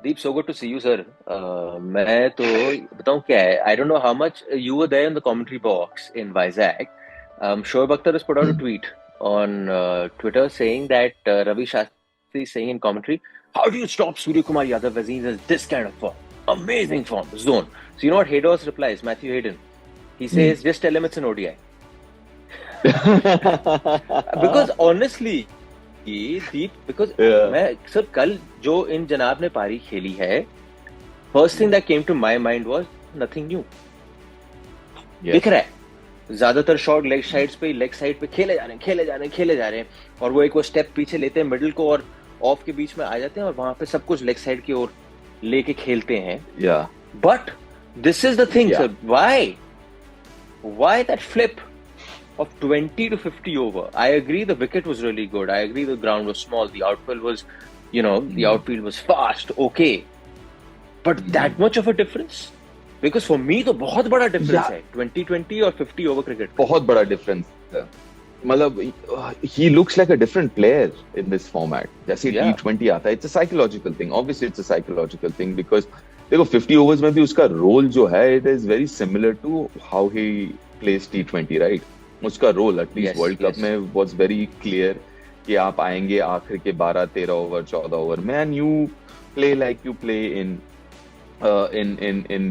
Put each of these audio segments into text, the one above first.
Deep, so good to see you, sir. मैं तो बताऊं क्या है. I don't know how much you were there in the commentary box in Vizag. Shoaib Akhtar has put out a tweet on Twitter saying that Ravi Shastri is saying in commentary, "How do you stop Surya Kumar Yadav as he has this kind of form? Amazing form, zone." So you know what Haydos replies? Matthew Hayden. He says, "Just tell him it's an ODI." Because honestly, Deep, because Yeah. मैं sir कल जो इन जनाब ने पारी खेली है, first thing that came to my mind was nothing new. दिख रहा है ज्यादातर शॉट लेग साइड पे खेले जा रहे हैं और वो एक वो स्टेप पीछे लेते हैं मिडिल को और ऑफ के बीच में आ जाते हैं और वहां पे सब कुछ लेग साइड की ओर लेके खेलते हैं. Yeah. But this is the thing Yeah. Sir, why that flip of 20 to 50 over? I agree the wicket was really good. I agree the ground was small. The outfield was, the outfield was fast. Okay. But that much of a difference? Because for me, तो बहुत बड़ा difference है. 20-20 और 50 over cricket. बहुत बड़ा difference है. मतलब he looks like a different player in this format. जैसे T20 आता है, it's a psychological thing. Obviously, it's a psychological thing because देखो 50 overs में भी उसका role जो है, it is very similar to how he plays T20, right? उसका रोल एटलीस्ट वर्ल्ड कप में वाज वेरी क्लियर कि आप आएंगे आखिर के 12-13 ओवर 14 ओवर में and you play like you play in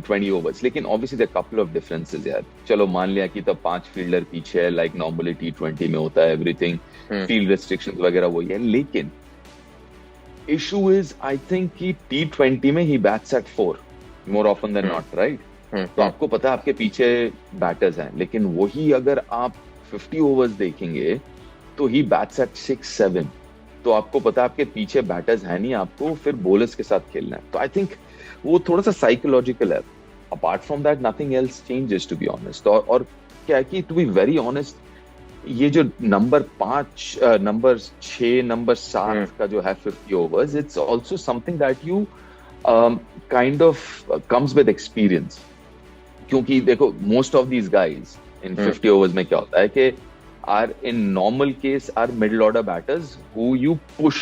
20 overs. लेकिन obviously there couple of differences यार. चलो मान लिया कि तब 5 फील्डर पीछे है लाइक नॉर्मली T20 में होता है, एवरीथिंग फील्ड रेस्ट्रिक्शंस वगैरह वही है. लेकिन इशू इज आई थिंक कि T20 में ही bats at 4 more often than not, right? तो आपको पता है आपके पीछे बैटर्स हैं, लेकिन वही अगर आप 50 ओवर्स देखेंगे तो ही बैट्स एट 6-7. तो आपको पता है आपके पीछे बैटर्स हैं नहीं, आपको फिर बॉलर्स के साथ खेलना है. तो आई थिंक वो थोड़ा सा साइकोलॉजिकल है. Apart from that nothing else changes to be honest. और क्या है कि टू बी वेरी ऑनेस्ट, ये जो नंबर 5, नंबर 6, नंबर 7 का जो है 50 overs, it's also something that you kind of comes with experience. क्योंकि देखो most of these guys in 50 overs में क्या होता है कि or in normal case or middle order batters who you push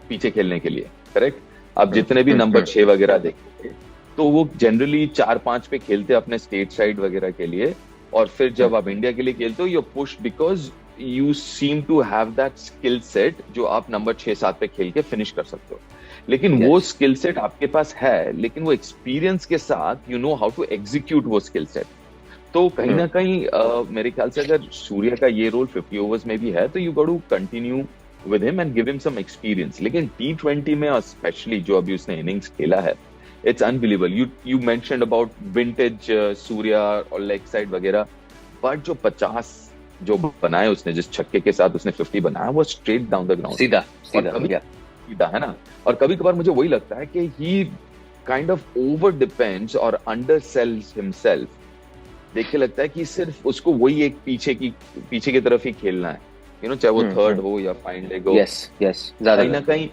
पीछे खेलने के लिए, करेक्ट? अब जितने भी नंबर 6 वगैरह देखेंगे तो वो जनरली 4-5 पे खेलते हैं अपने स्टेट साइड वगैरह के लिए. और फिर जब आप इंडिया के लिए खेलते हो you push because you seem to have that skill set जो आप नंबर 6-7 पे खेल के फिनिश कर सकते हो. लेकिन वो स्किल सेट आपके पास है, लेकिन वो एक्सपीरियंस के साथ you know how to execute वो स्किल सेट. तो कहीं ना कहीं मेरे ख्याल से अगर सूर्य का ये रोल 50 ओवर्स में भी है तो you got to continue with him and give him some experience. लेकिन T20 में स्पेशली जो अभी उसने इनिंग्स खेला है, it's unbelievable. You mentioned about vintage Surya और लेग साइड वगैरह, बट जो 50 जो बनाए उसने, जिस छक्के के साथ उसने 50 बनाया, वो स्ट्रेट डाउन द ग्राउंड, सीधा है ना. और कभी कभार मुझे वही लगता है कि ही काइंड ऑफ ओवर डिपेंड्स और अंडर सेल्स हिमसेल्फ. देखिए लगता है कि सिर्फ उसको वही एक पीछे की तरफ ही खेलना है, यू नो, चाहे वो थर्ड हो या फाइन लेग हो. कहीं ना कहीं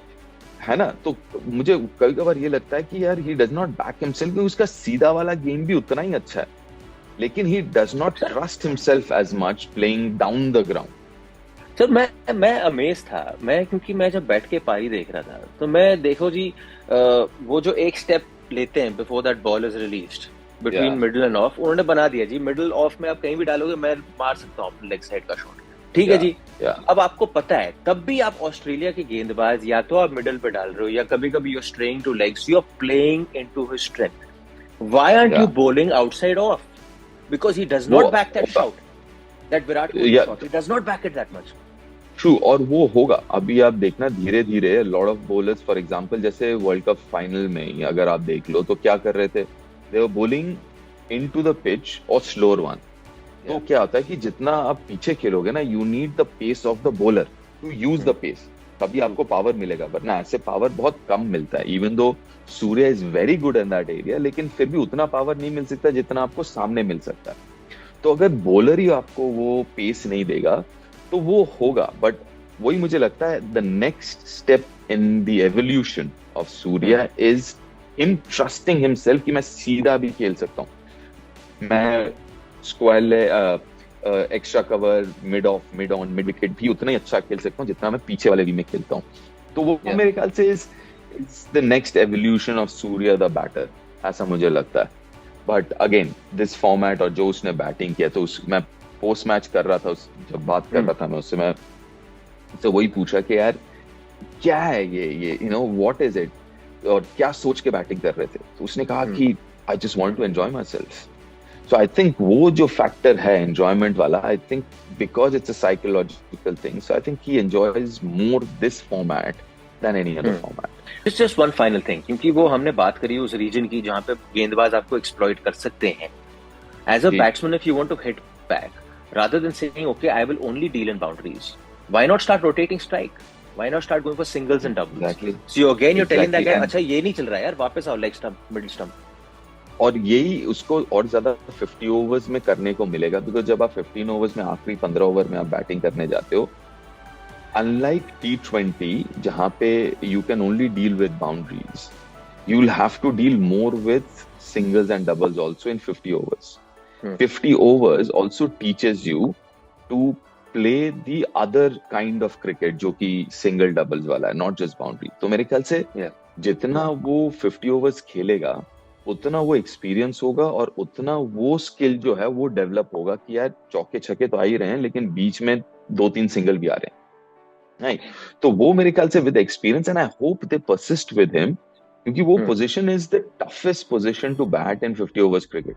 है ना. तो मुझे कभी कभार ये लगता है कि यार ही डज नॉट बैक हिमसेल्फ. उसका सीधा वाला गेम भी उतना ही अच्छा है, लेकिन he does not trust himself as much playing down the ground. Sir मैं अमेज था, क्योंकि मैं जब बैठ के पारी देख रहा था तो मैं देखो जी, वो जो एक स्टेप लेते हैं before that ball is released between middle end of, उन्होंने बना दिया जी. मिडिल ऑफ में आप कहीं भी डालोगे मैं मार सकता हूँ लेग साइड का शॉट, ठीक है जी. अब आपको पता है तब भी आप ऑस्ट्रेलिया के गेंदबाज या तो आप मिडिल पे डाल रहे हो या कभी कभी you are straying to legs, you are playing into his strength. Why aren't you bowling outside off? Because he does not back that shot, that Virat Kohli shot, he does not back it that much. True. और वो होगा. अभी आप देखना धीरे धीरे lot of bowlers, for example जैसे world cup final में अगर आप देख लो तो क्या कर रहे थे, दे वर बॉलिंग इनटू द पिच और स्लोअर वन. तो क्या होता है कि जितना आप पीछे खेलोगे ना, you need the pace of the bowler to use the pace, तभी आपको पावर मिलेगा. वरना ऐसे पावर बहुत कम मिलता है. Even though Surya is very good in that area, लेकिन फिर भी उतना पावर नहीं मिल सकता जितना आपको सामने मिल सकता है. तो अगर बॉलर ही आपको वो पेस नहीं देगा तो वो होगा. बट वही मुझे लगता है the next step in the evolution of Surya is him trusting himself कि मैं सीधा भी खेल सकता हूँ, मैं square extra cover, mid of, mid on, mid wicket भी उतना ही अच्छा खेल सकता हूँ जितना मैं पीछे वाले वी में खेलता हूँ. तो वो मेरे ख्याल से it's the next evolution of Surya the batter, ऐसा मुझे लगता है. बट अगेन दिस फॉर्मेट, और जो उसने बैटिंग किया, तो मैं पोस्ट मैच कर रहा था, जब बात कर रहा था मैं उससे, मैं तो वही पूछा कि यार क्या है ये you know what is it, और क्या सोच के बैटिंग कर रहे थे. तो उसने कहा कि I just want to enjoy myself. So I think वो जो फैक्टर है एंजॉयमेंट वाला, I think because it's a psychological thing, so I think he enjoys more this format than any other format. Just one final thing, क्योंकि वो हमने बात करी उस रीजन की जहां पे गेंदबाज आपको एक्सप्लॉइट कर सकते हैं. As a batsman, if you want to hit back, rather than saying, okay, I will only deal in boundaries, why not start rotating strike? Why not start going for singles and doubles? Exactly. So you're telling that guy, अच्छा ये नहीं चल रहा है यार, वापस आओ leg stump, middle stump. और यही उसको और ज्यादा 50 ओवर्स में करने को मिलेगा, बिकॉज जब आप 15 ओवर्स में, आखिरी 15 ओवर में आप बैटिंग करने जाते हो, अनलाइक T20 जहां पे you can only deal with boundaries, you will have to deal more with singles and doubles also in 50 overs. 50 overs also teaches you to play the other kind of cricket, जो कि single doubles वाला है, not just boundary. तो मेरे ख्याल से जितना वो 50 overs खेलेगा, उतना वो एक्सपीरियंस होगा, और उतना वो स्किल जो है वो डेवलप होगा कि यार चौके छक्के तो आ ही रहे हैं, लेकिन बीच में 2-3 सिंगल भी आ रहे हैं, नहीं. तो वो मेरे ख्याल से with experience, and I hope they persist with him, क्योंकि वो position is the toughest position to bat in 50 overs cricket.